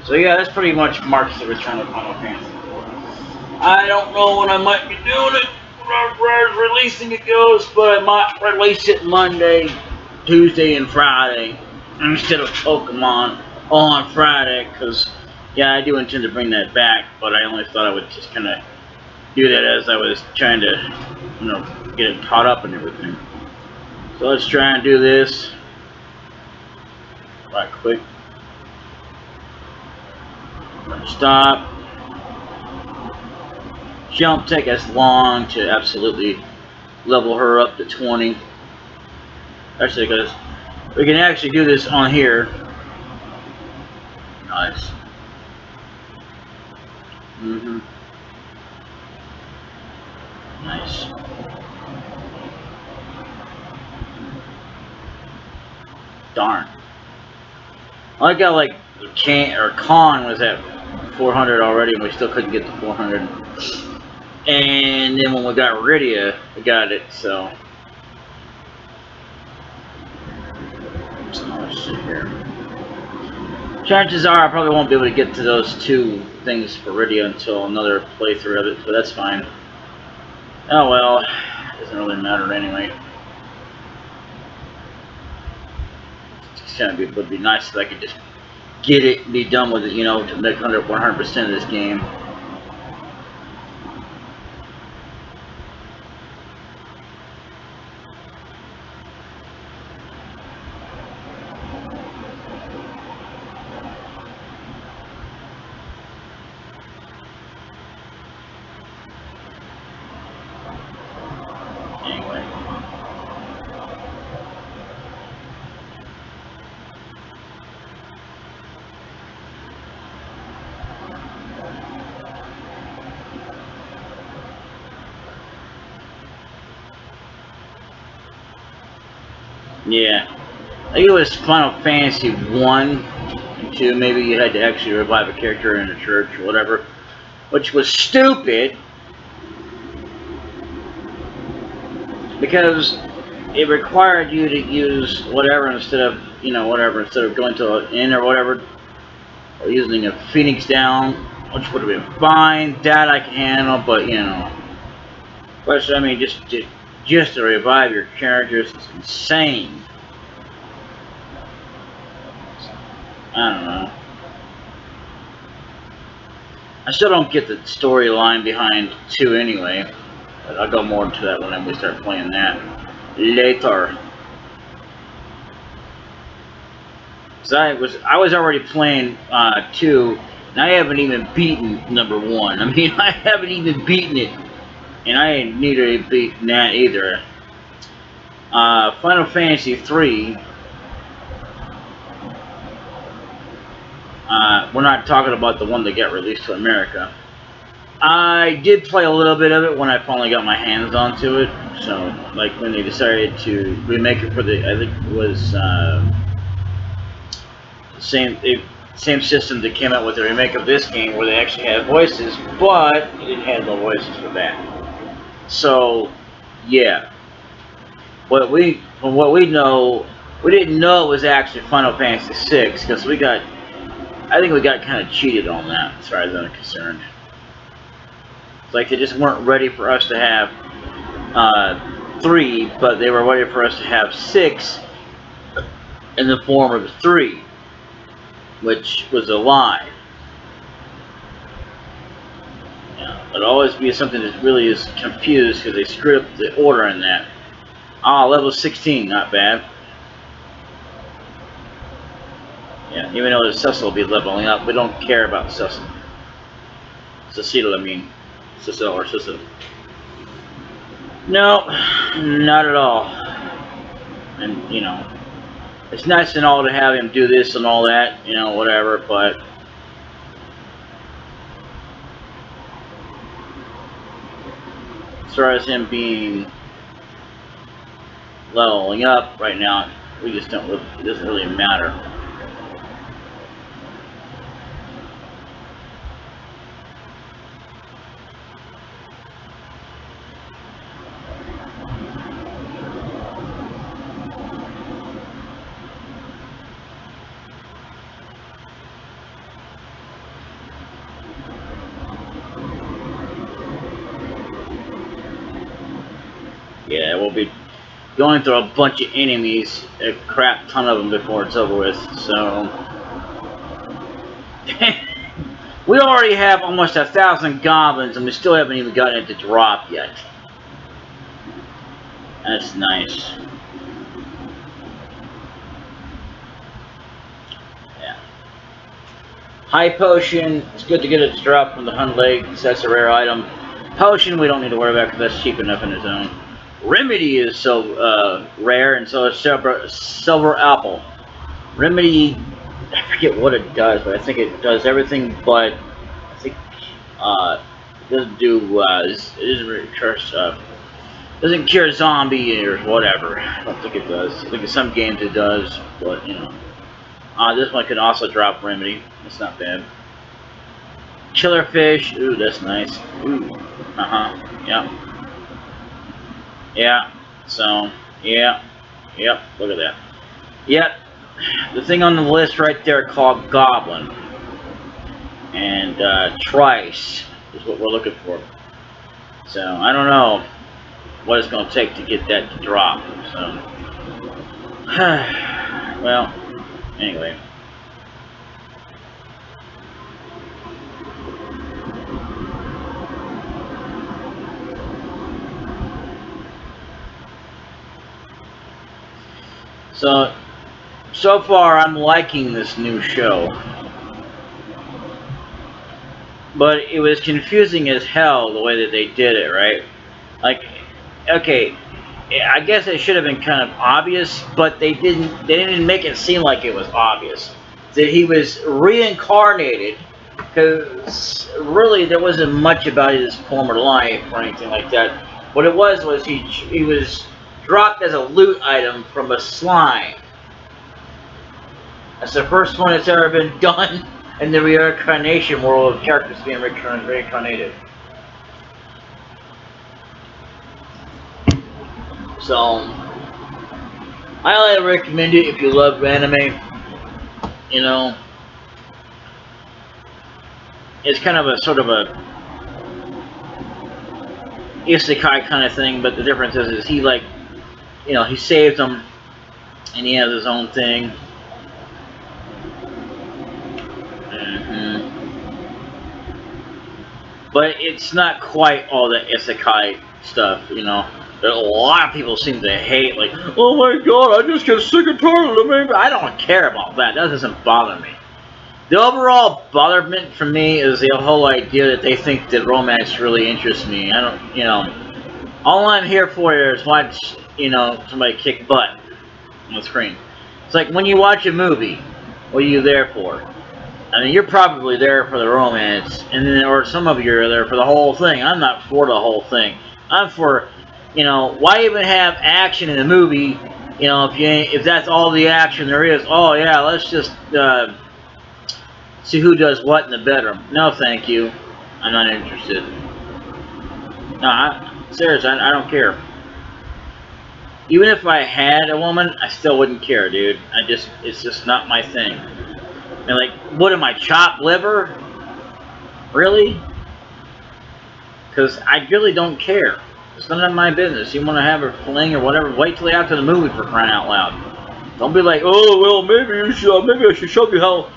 So yeah, that's pretty much marks the return of Final Fantasy IV. I don't know when I might be doing it, as releasing it goes, but I might release it Monday, Tuesday, and Friday instead of Pokemon on Friday, because yeah, I do intend to bring that back, but I only thought I would just kind of do that as I was trying to, get it caught up and everything. So let's try and do this right quick. Stop. Jump take us long to absolutely level her up to 20. Actually, because we can actually do this on here. Nice. Nice. Darn. I got like Con was at 400 already, and we still couldn't get to 400. And then when we got Rydia, we got it. So let's see here. Chances are I probably won't be able to get to those two things for Rydia until another playthrough of it, but that's fine. Oh well, doesn't really matter anyway. It would be nice if I could just get it and be done with it, to make 100% of this game. Anyway. Yeah. I think it was Final Fantasy 1 and 2, maybe you had to actually revive a character in a church or whatever, which was stupid because it required you to use whatever instead of, instead of going to an inn or whatever, or using a Phoenix down, which would have been fine. That I can handle, but, but I mean, just to revive your characters is insane. I don't know. I still don't get the storyline behind 2 anyway. But I'll go more into that when we start playing that later. Cause I was already playing 2, and I haven't even beaten number 1. I mean, I haven't even beaten it, and I ain't neither beaten that either. Final Fantasy 3. We're not talking about the one that got released to America. I did play a little bit of it when I finally got my hands onto it. So, like when they decided to remake it for I think it was same system that came out with the remake of this game, where they actually had voices, but it didn't have no voices for that. So, yeah. From what we know, we didn't know it was actually Final Fantasy VI because I think we got kind of cheated on that, as far as I'm concerned. It's like they just weren't ready for us to have 3, but they were ready for us to have 6 in the form of 3, which was a lie. It'll always be something that really is confused because they screwed up the order in that. Level 16, not bad. Yeah, even though Cecil will be leveling up, we don't care about Cecil. Cecil, I mean. Cecil or Cecil. No, not at all. And, it's nice and all to have him do this and all that, whatever, but as far as him being leveling up right now, we just don't. It doesn't really matter. we'll be going through a bunch of enemies, a crap ton of them before it's over with, so... We already have almost 1,000 goblins, and we still haven't even gotten it to drop yet. That's nice. Yeah. High potion, it's good to get it to drop from the Hunt Lake, because that's a rare item. Potion, we don't need to worry about, because that's cheap enough in its own. Remedy is so rare, and so is Silver Apple. Remedy, I forget what it does, but I think it does everything but, I think, it doesn't do, it doesn't really doesn't cure zombie or whatever. I don't think it does. I think in some games it does, but, you know. This one can also drop Remedy. It's not bad. Killer fish, ooh, that's nice. Ooh, yeah. Yeah, so, yeah, yep, look at that. Yep, the thing on the list right there called Goblin. And, Trice is what we're looking for. So, I don't know what it's going to take to get that to drop, so. Well, anyway. So far I'm liking this new show. But it was confusing as hell the way that they did it, right? Like, okay, I guess it should have been kind of obvious, but they didn't make it seem like it was obvious. That he was reincarnated, because really there wasn't much about his former life or anything like that. What it was he was dropped as a loot item from a slime. That's the first one that's ever been done in the reincarnation world of characters being reincarnated. So, I highly recommend it if you love anime. You know, it's kind of a sort of a isekai kind of thing, but the difference is he, like, you know, he saved them, and he has his own thing. But it's not quite all the isekai stuff, you know. A lot of people seem to hate, like, oh my god, I just get sick and tired of it. I don't care about that. That doesn't bother me. The overall botherment for me is the whole idea that they think that romance really interests me. I don't, you know, all I'm here for is watch, you know, somebody kick butt on the screen. It's like when you watch a movie, what are you there for? I mean, you're probably there for the romance, and then, or some of you are there for the whole thing. I'm not for the whole thing. I'm for, you know, why even have action in a movie? You know, if that's all the action there is. Oh yeah, let's just see who does what in the bedroom. No, thank you. I'm not interested. No, seriously, I don't care. Even if I had a woman, I still wouldn't care, dude. It's just not my thing. And like, what am I, chopped liver? Really? Because I really don't care. It's none of my business. You want to have a fling or whatever, wait till after the movie, for crying out loud. Don't be like, oh, well, maybe I should show you how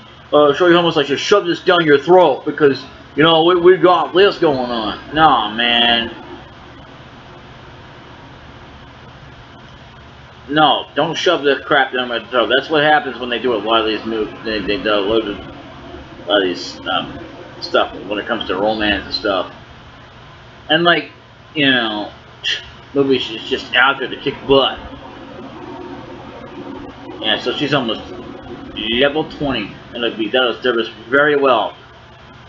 much I should shove this down your throat, because, you know, we got this going on. No, man. No, don't shove this crap down my throat. That's what happens when they do a lot of these movies. They load a lot of these stuff when it comes to romance and stuff. And, like, you know, movies is just out there to kick butt. Yeah, so she's almost level 20, and that'll serve us very well.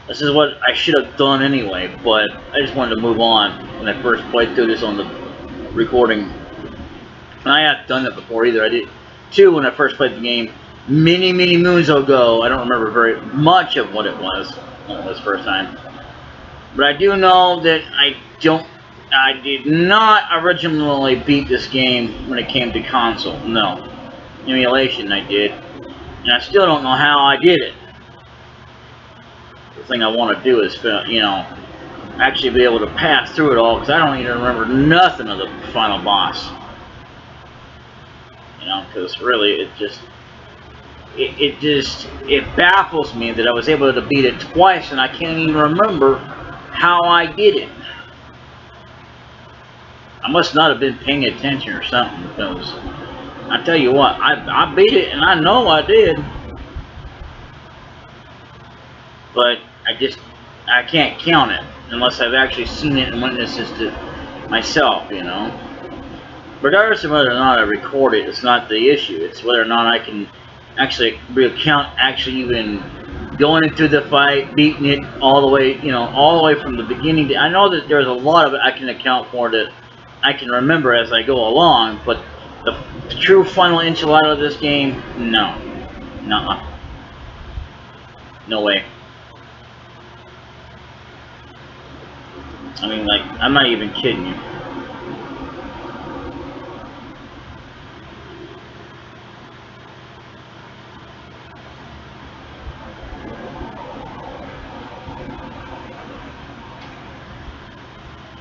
This is what I should have done anyway, but I just wanted to move on when I first played through this on the recording. And I hadn't done that before either. I did too when I first played the game many moons ago. I don't remember very much of what it was this first time. But I do know that I did not originally beat this game when it came to console. No. Emulation I did. And I still don't know how I did it. The thing I want to do is, you know, actually be able to pass through it all, because I don't even remember nothing of the final boss. You know, because really it baffles me that I was able to beat it twice and I can't even remember how I did it. I must not have been paying attention or something, because I tell you what, I beat it and I know I did, but I can't count it unless I've actually seen it and witnessed it to myself, you know. Regardless of whether or not I record it, it's not the issue. It's whether or not I can actually recount actually even going into the fight, beating it all the way, you know, all the way from the beginning. I know that there's a lot of it I can account for that I can remember as I go along, but the true final enchilada of this game, no. Nuh-uh. No way. I mean, like, I'm not even kidding you.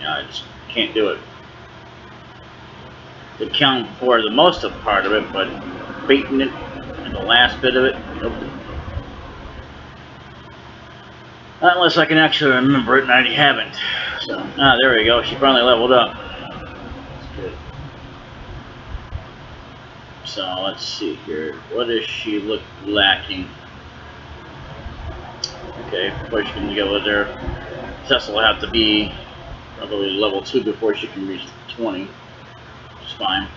Yeah, I just can't do it. To count for the most of part of it, but beating it and the last bit of it, nope. Not unless I can actually remember it, and I already haven't. So, there we go. She finally leveled up. That's good. So, let's see here. What does she look lacking? Okay, before she can go there, Cecil will have to be probably level 2 before she can reach 20. Which is fine.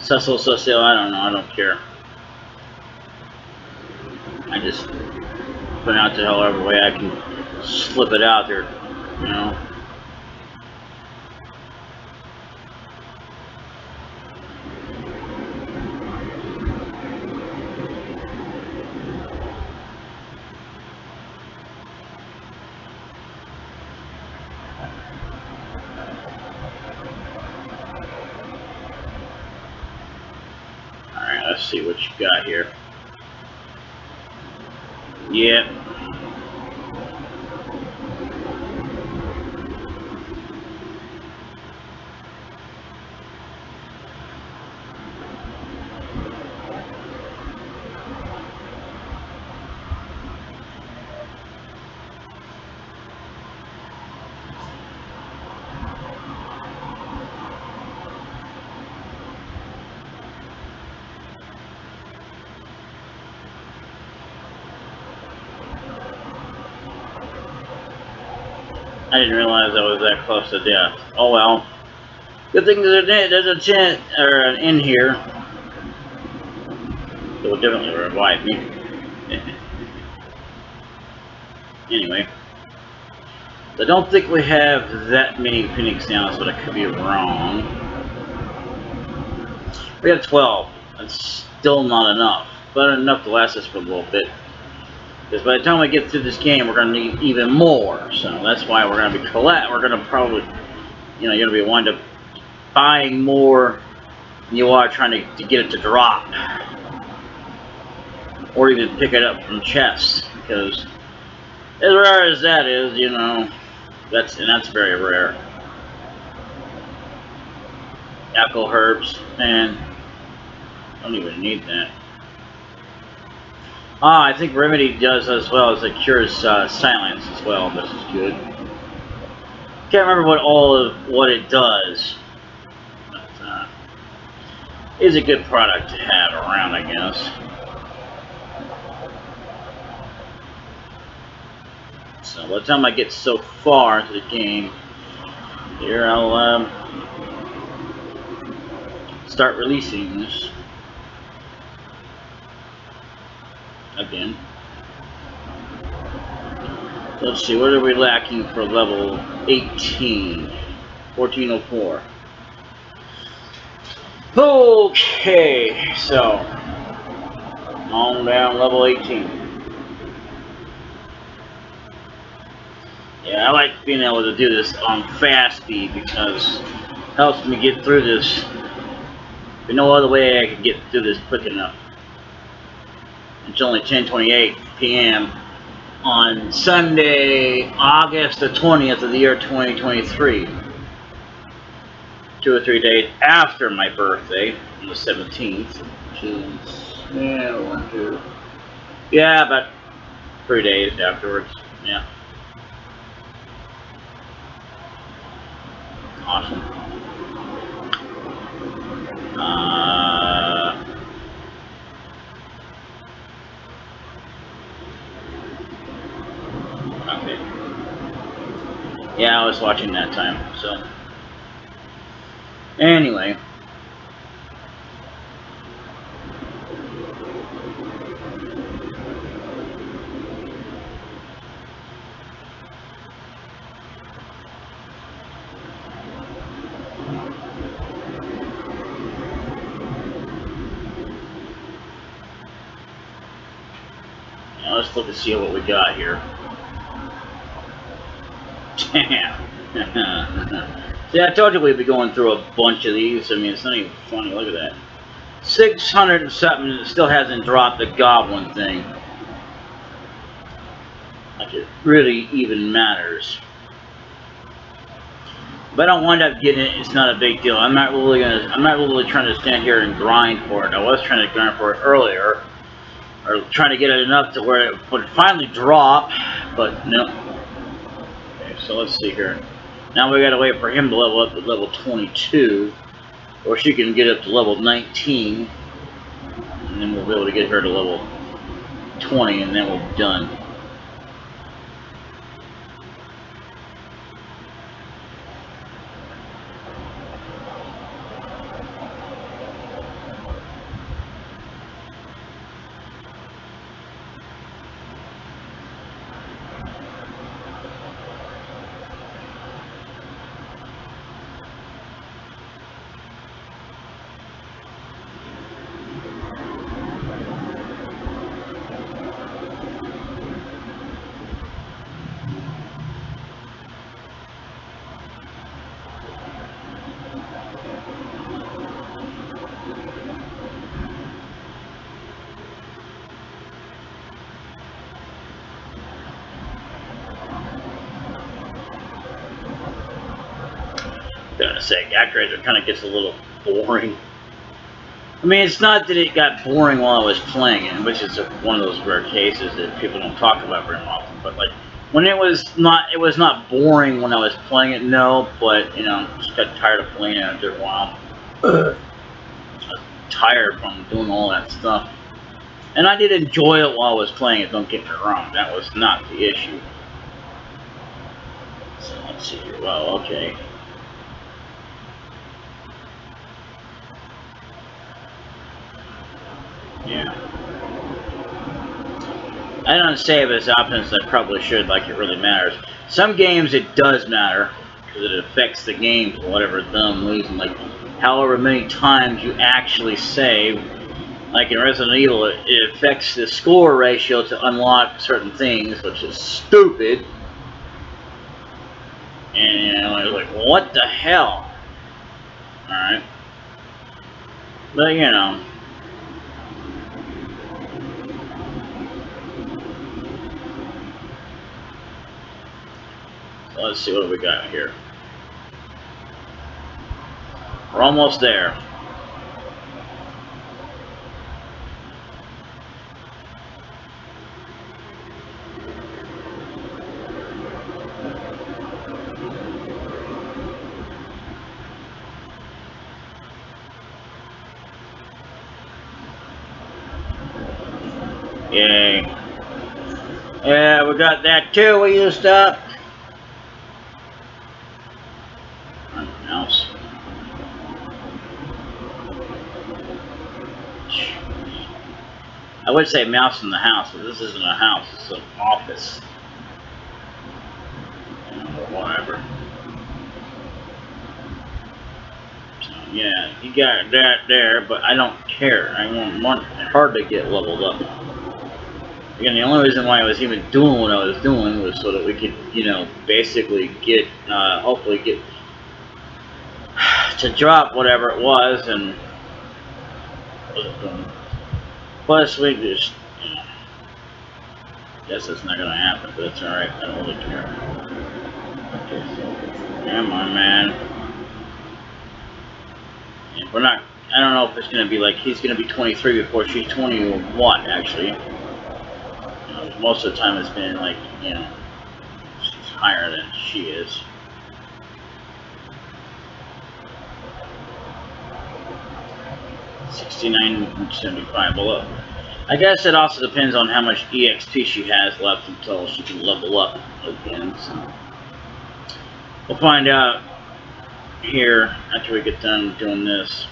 Cecil, I don't know, I don't care. I just put out to however way I can slip it out there, you know. Alright, let's see what you got here. Yeah. I didn't realize I was that close to death. Oh well. Good thing there's a chance or an in here that will definitely revive me. Anyway, I don't think we have that many Phoenix now, but I could be wrong. We have 12. That's still not enough, but enough to last us for a little bit. Because by the time we get through this game, we're going to need even more. So that's why we're going to be we're going to probably, you know, you're going to be wind up buying more than you are trying to get it to drop, or even pick it up from chests. Because as rare as that is, you know, that's very rare. Apple herbs, man, don't even need that. I think Remedy does as well as it cures silence as well. This is good. Can't remember what it does, but is a good product to have around, I guess. So by the time I get so far into the game, here I'll start releasing this again. Let's see, what are we lacking for level 18? 1404. Okay, so on down level 18. Yeah, I like being able to do this on fast speed because it helps me get through this. There's no other way I could get through this quick enough. It's only 10:28 p.m. on Sunday, August the 20th of the year 2023. 2 or 3 days after my birthday, on the 17th, which is, yeah, about 3 days afterwards. Yeah. Awesome. Okay. Yeah, I was watching that time, so. Anyway. Now let's look and see what we got here. Damn. See, I told you we'd be going through a bunch of these. I mean, it's not even funny. Look at that. 600 and something, and it still hasn't dropped the goblin thing. Like it really even matters. If I don't wind up getting it, it's not a big deal. I'm not really trying to stand here and grind for it. I was trying to grind for it earlier, or trying to get it enough to where it would finally drop, but no. Okay, so let's see here. Now we gotta wait for him to level up to level 22, or she can get up to level 19, and then we'll be able to get her to level 20, and then we'll be done. Gonna say, Actraiser kind of gets a little boring. I mean, it's not that it got boring while I was playing it, which is one of those rare cases that people don't talk about very often. But like, when it was not boring when I was playing it, no. But you know, just got tired of playing it after a while. I was tired from doing all that stuff, and I did enjoy it while I was playing it. Don't get me wrong, that was not the issue. So let's see here. Well, okay. Yeah. I don't save as often as I probably should, like it really matters. Some games it does matter, because it affects the game for whatever dumb reason, like however many times you actually save. Like in Resident Evil, it affects the score ratio to unlock certain things, which is stupid. And I was like, what the hell? Alright. But you know. So let's see what we got here. We're almost there. Yay. Yeah, we got that too. We used up. Mouse. I would say mouse in the house, but this isn't a house. It's an office. Whatever. So Yeah, you got that there, but I don't care. I want her to get leveled up. Again, the only reason why I was even doing what I was doing was so that we could, you know, basically get, hopefully get to drop whatever it was, and plus we just, you know, guess it's not gonna happen, but it's alright. I don't really care. Okay, so come on, man. And we're not. I don't know if it's gonna be like he's gonna be 23 before she's 21. Actually, you know, most of the time it's been like, you know, she's higher than she is. $69.75 below. I guess it also depends on how much EXP she has left until she can level up again. So we'll find out here after we get done doing this.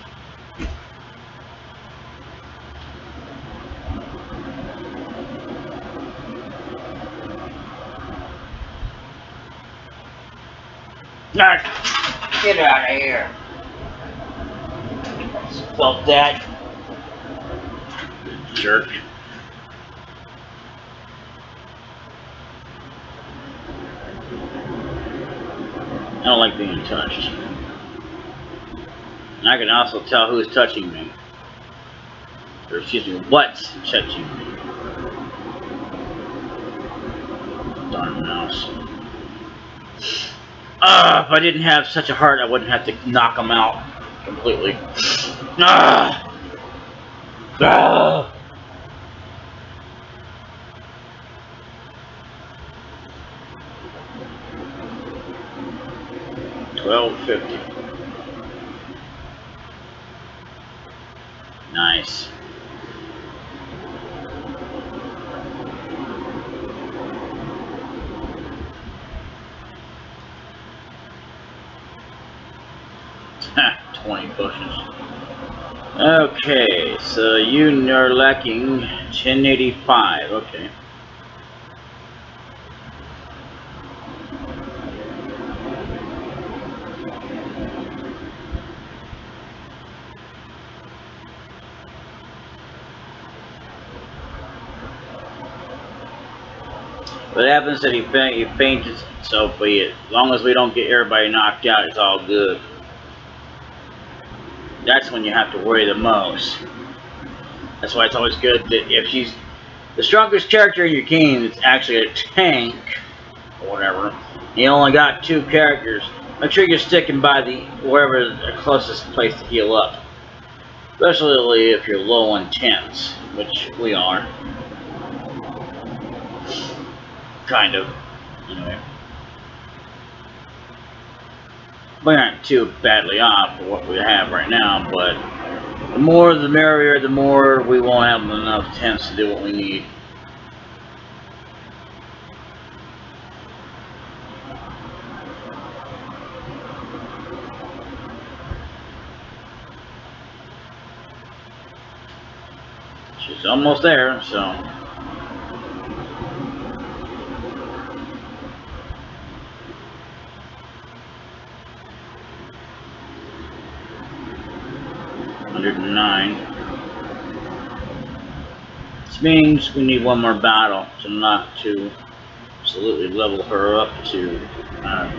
Get out of here. Felt that. Jerk. I don't like being touched. And I can also tell who's touching me. Or excuse me, what's touching me. Darn mouse. If I didn't have such a heart, I wouldn't have to knock them out completely. 1250. Nice. Ha, 20 bushes. Okay, so you are lacking 1085. Okay. What happens that he fainted, so be it. As long as we don't get everybody knocked out, it's all good. That's when you have to worry the most. That's why it's always good that if she's the strongest character in your game, it's actually a tank or whatever. You only got 2 characters. Make sure you're sticking by wherever the closest place to heal up. Especially if you're low on temps, which we are. Kind of. Anyway. We aren't too badly off for what we have right now, but the more the merrier, the more we won't have enough temps to do what we need. She's almost there, so. $109. This means we need one more battle to absolutely level her up to. I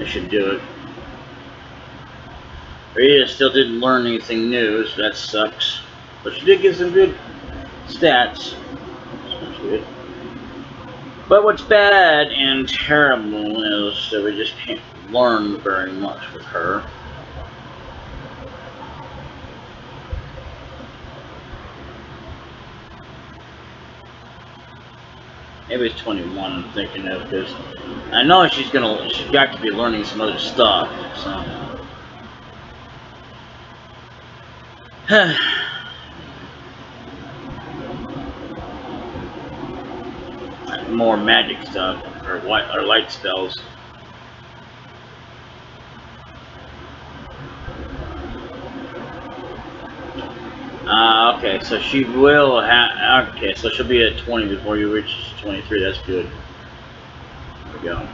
should do it. Rydia still didn't learn anything new, so that sucks. But she did get some good stats. So that's good. But what's bad and terrible is that we just can't learn very much with her. Maybe it's 21 I'm thinking of, because I know she's got to be learning some other stuff, so. More magic stuff, or light spells. Okay, so she will have. Okay, so she'll be at 20 before you reach 23. That's good. There we go.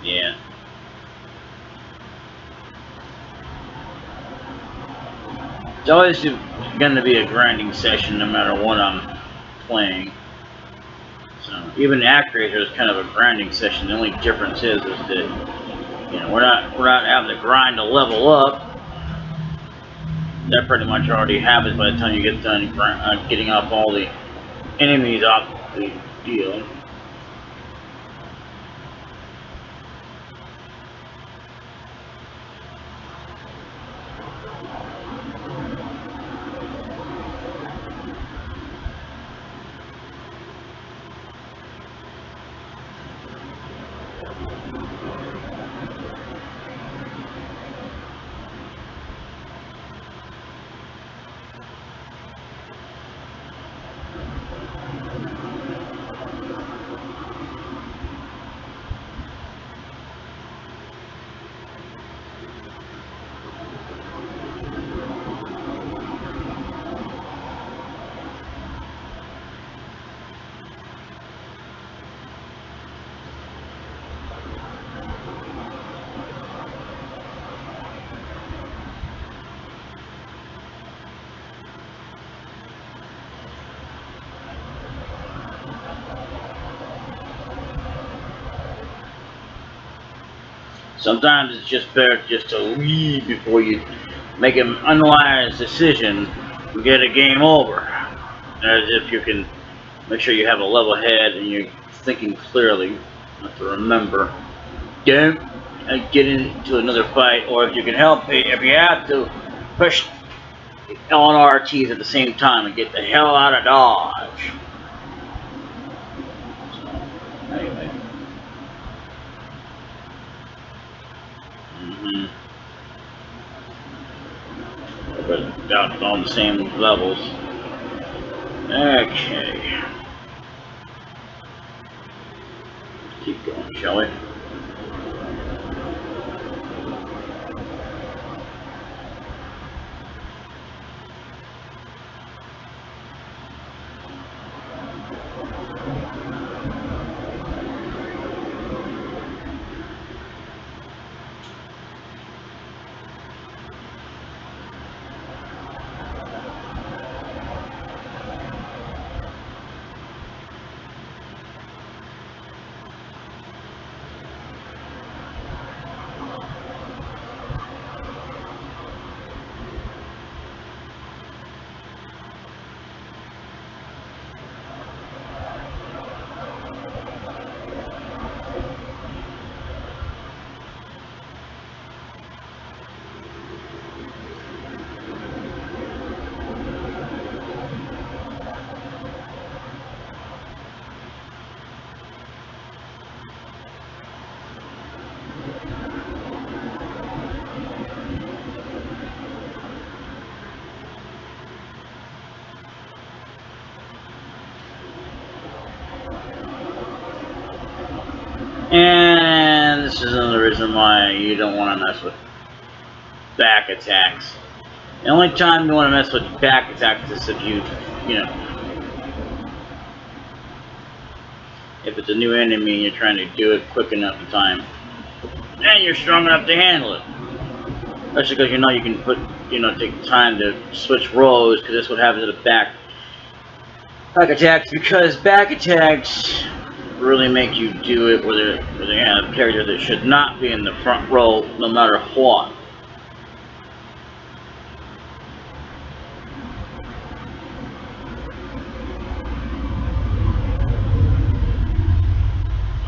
Yeah. It's always going to be a grinding session no matter what I'm playing. So even Actraiser is kind of a grinding session. The only difference is that we're not having to grind to level up. That pretty much already happens by the time you get done getting up all the enemies off the deal. Sometimes it's just better just to leave before you make an unwise decision and get a game over. As if you can make sure you have a level head and you're thinking clearly. You have to remember, don't get into another fight, or if you can help it, if you have to, push L and R Ts at the same time and get the hell out of Dodge. So, anyway. But got on the same levels. Okay. Keep going, shall we? And this is another reason why you don't want to mess with back attacks. The only time you want to mess with back attacks is if if it's a new enemy and you're trying to do it quick enough in time, and you're strong enough to handle it. Especially because you can take time to switch rows, because that's what happens to the back attacks. Because back attacks really make you do it where they have a character that should not be in the front row, no matter what.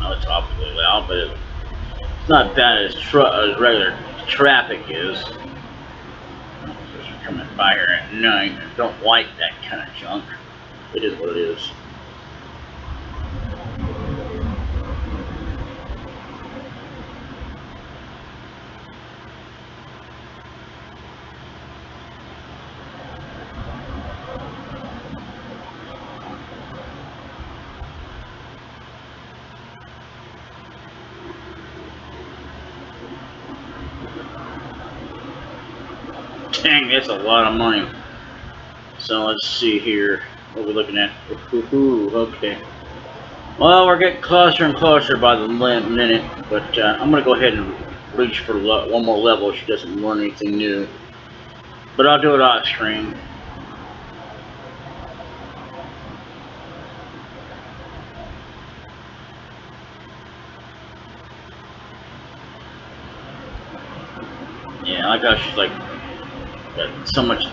Well, it's awfully loud, but it's not bad as regular traffic is. Especially coming by here at night, I don't like that kind of junk. It is what it is. Dang, that's a lot of money. So let's see here. What we're looking at. Ooh, okay. Well, we're getting closer and closer by the minute, but I'm going to go ahead and reach for one more level if she doesn't learn anything new. But I'll do it off screen. Yeah, I like how she's like got so much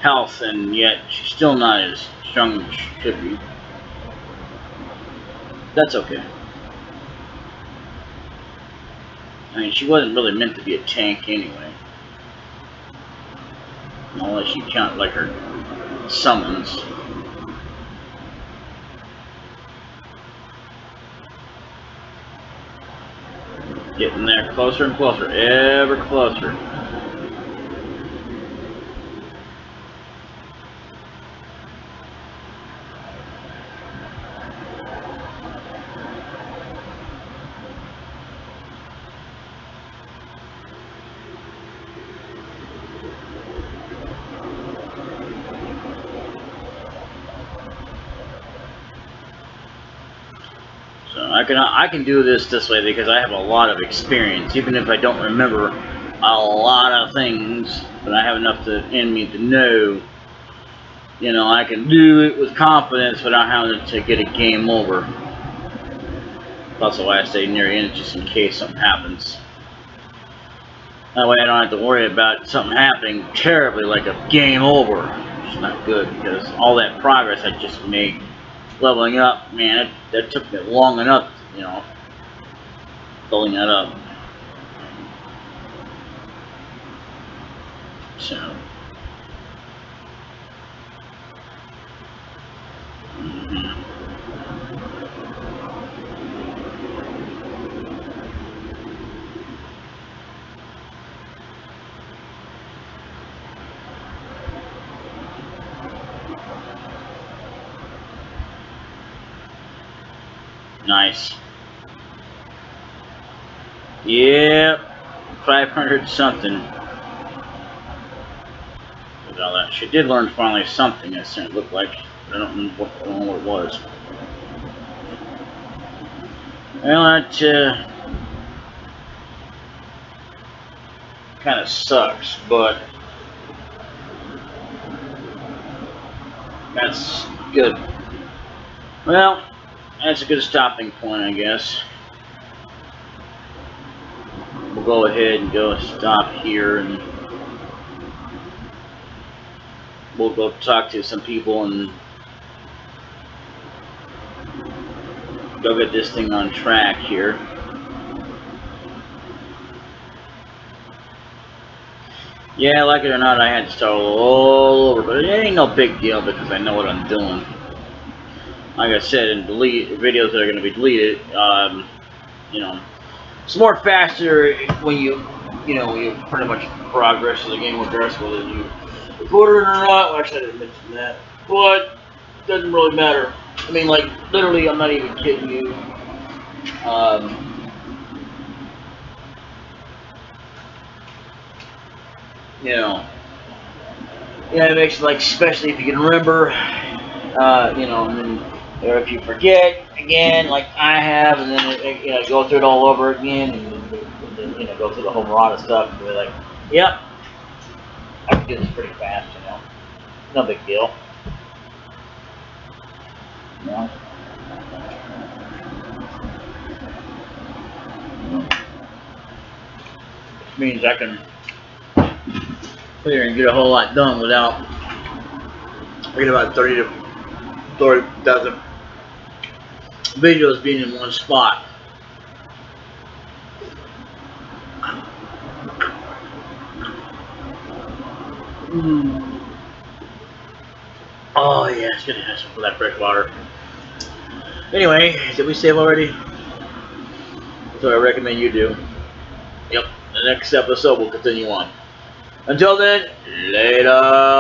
health, and yet she's still not as strong as she should be. That's okay. I mean, she wasn't really meant to be a tank anyway. Unless you count like her summons. Getting there closer and closer, ever closer. So I can do this way because I have a lot of experience, even if I don't remember a lot of things, but I have enough in me to know. You know, I can do it with confidence without having to get a game over. That's why I stay near the end, just in case something happens. That way I don't have to worry about something happening terribly, like a game over. It's not good, because all that progress I just made leveling up, man, that took me long enough, you know, building that up. So. Nice. Yep. 500 something. With all that. She did learn finally something, it looked like. I don't know what it was. Well, that kind of sucks, but that's good. Well, that's a good stopping point, I guess. We'll go ahead and go stop here, and we'll go talk to some people and go get this thing on track here. Yeah, like it or not, I had to start all over, but it ain't no big deal because I know what I'm doing. Like I said, in videos that are going to be deleted, you know, it's more faster when you pretty much progress in the game regardless whether you record it or not. Well, actually, I didn't mention that, but it doesn't really matter. I mean, like, literally, I'm not even kidding you. You know, yeah, it makes, like, especially if you can remember, you know, and then, or if you forget again, like I have, and then go through it all over again, and then go through the whole lot of stuff, and be like, yep, I can do this pretty fast, you know, no big deal. You know? Which means I can clear and get a whole lot done without getting about 30 to 30,000 videos being in one spot. Oh yeah, it's gonna have some of that fresh water. Anyway, did we save already? That's what I recommend you do. Yep, the next episode will continue on. Until then, later.